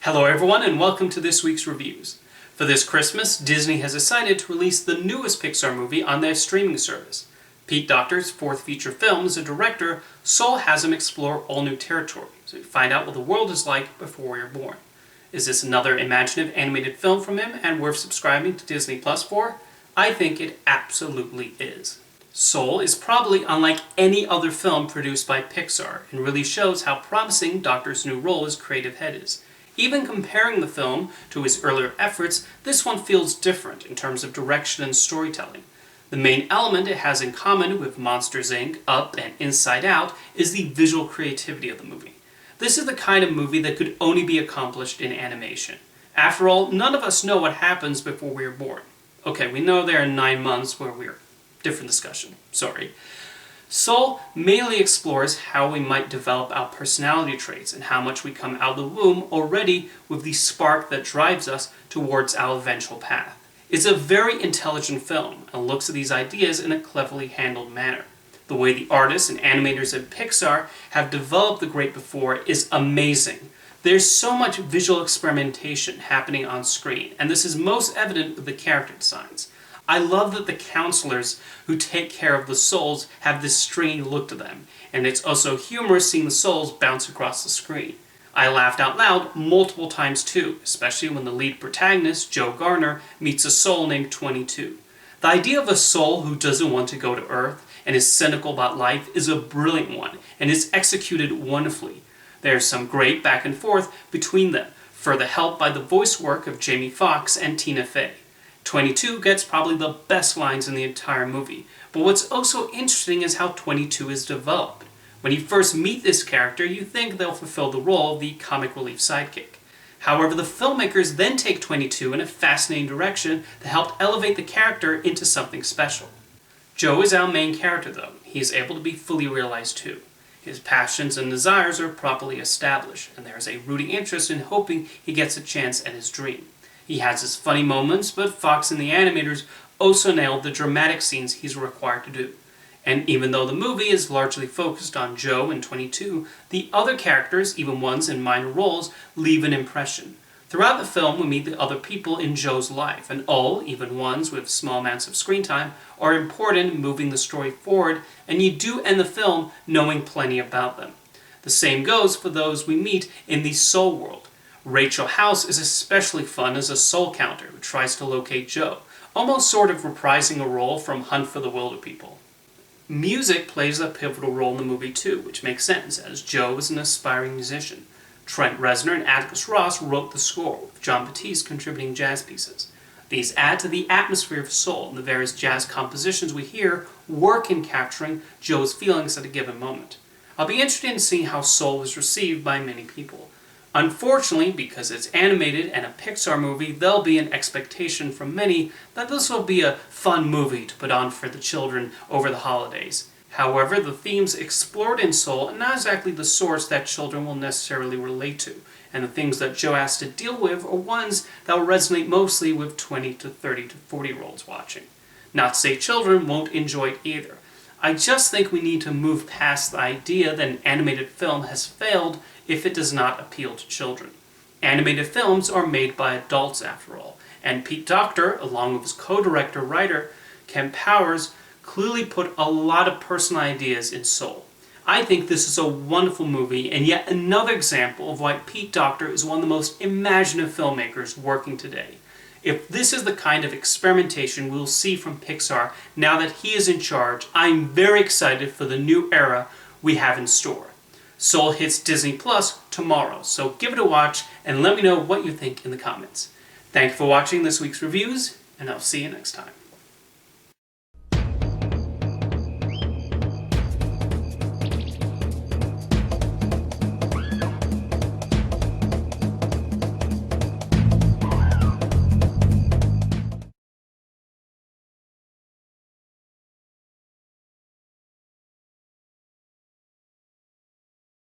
Hello everyone and welcome to this week's reviews. For this Christmas, Disney has decided to release the newest Pixar movie on their streaming service. Pete Docter's fourth feature film as a director, Soul has him explore all new territory, so we find out what the world is like before we are born. Is this another imaginative animated film from him and worth subscribing to Disney Plus for? I think it absolutely is. Soul is probably unlike any other film produced by Pixar and really shows how promising Docter's new role as creative head is. Even comparing the film to his earlier efforts, this one feels different in terms of direction and storytelling. The main element it has in common with Monsters, Inc., Up, and Inside Out is the visual creativity of the movie. This is the kind of movie that could only be accomplished in animation. After all, none of us know what happens before we are born. Okay, we know there are 9 months where we're... different discussion, sorry. Soul mainly explores how we might develop our personality traits and how much we come out of the womb already with the spark that drives us towards our eventual path. It's a very intelligent film and looks at these ideas in a cleverly handled manner. The way the artists and animators at Pixar have developed the great before is amazing. There's so much visual experimentation happening on screen, and this is most evident with the character designs. I love that the counselors who take care of the souls have this stringy look to them, and it's also humorous seeing the souls bounce across the screen. I laughed out loud multiple times too, especially when the lead protagonist, Joe Garner, meets a soul named 22. The idea of a soul who doesn't want to go to Earth and is cynical about life is a brilliant one, and is executed wonderfully. There's some great back and forth between them, further helped by the voice work of Jamie Foxx and Tina Fey. 22 gets probably the best lines in the entire movie, but what's also interesting is how 22 is developed. When you first meet this character, you think they'll fulfill the role of the comic relief sidekick. However, the filmmakers then take 22 in a fascinating direction that helped elevate the character into something special. Joe is our main character though. He is able to be fully realized too. His passions and desires are properly established, and there is a rooting interest in hoping he gets a chance at his dream. He has his funny moments, but Fox and the animators also nailed the dramatic scenes he's required to do. And even though the movie is largely focused on Joe and 22, the other characters, even ones in minor roles, leave an impression. Throughout the film, we meet the other people in Joe's life, and all, even ones with small amounts of screen time, are important in moving the story forward, and you do end the film knowing plenty about them. The same goes for those we meet in the Soul world. Rachel House is especially fun as a soul counter who tries to locate Joe, almost sort of reprising a role from Hunt for the Wilderpeople. Music plays a pivotal role in the movie too, which makes sense, as Joe is an aspiring musician. Trent Reznor and Atticus Ross wrote the score, with Jon Batiste contributing jazz pieces. These add to the atmosphere of Soul, and the various jazz compositions we hear work in capturing Joe's feelings at a given moment. I'll be interested in seeing how Soul was received by many people. Unfortunately, because it's animated and a Pixar movie, there'll be an expectation from many that this will be a fun movie to put on for the children over the holidays. However, the themes explored in Soul are not exactly the sorts that children will necessarily relate to, and the things that Joe has to deal with are ones that will resonate mostly with 20 to 30 to 40-year-olds watching. Not to say children won't enjoy it either. I just think we need to move past the idea that an animated film has failed if it does not appeal to children. Animated films are made by adults after all, and Pete Docter, along with his co-director-writer Ken Powers, clearly put a lot of personal ideas in Soul. I think this is a wonderful movie, and yet another example of why Pete Docter is one of the most imaginative filmmakers working today. If this is the kind of experimentation we'll see from Pixar now that he is in charge, I'm very excited for the new era we have in store. Soul hits Disney Plus tomorrow, so give it a watch and let me know what you think in the comments. Thank you for watching this week's reviews, and I'll see you next time.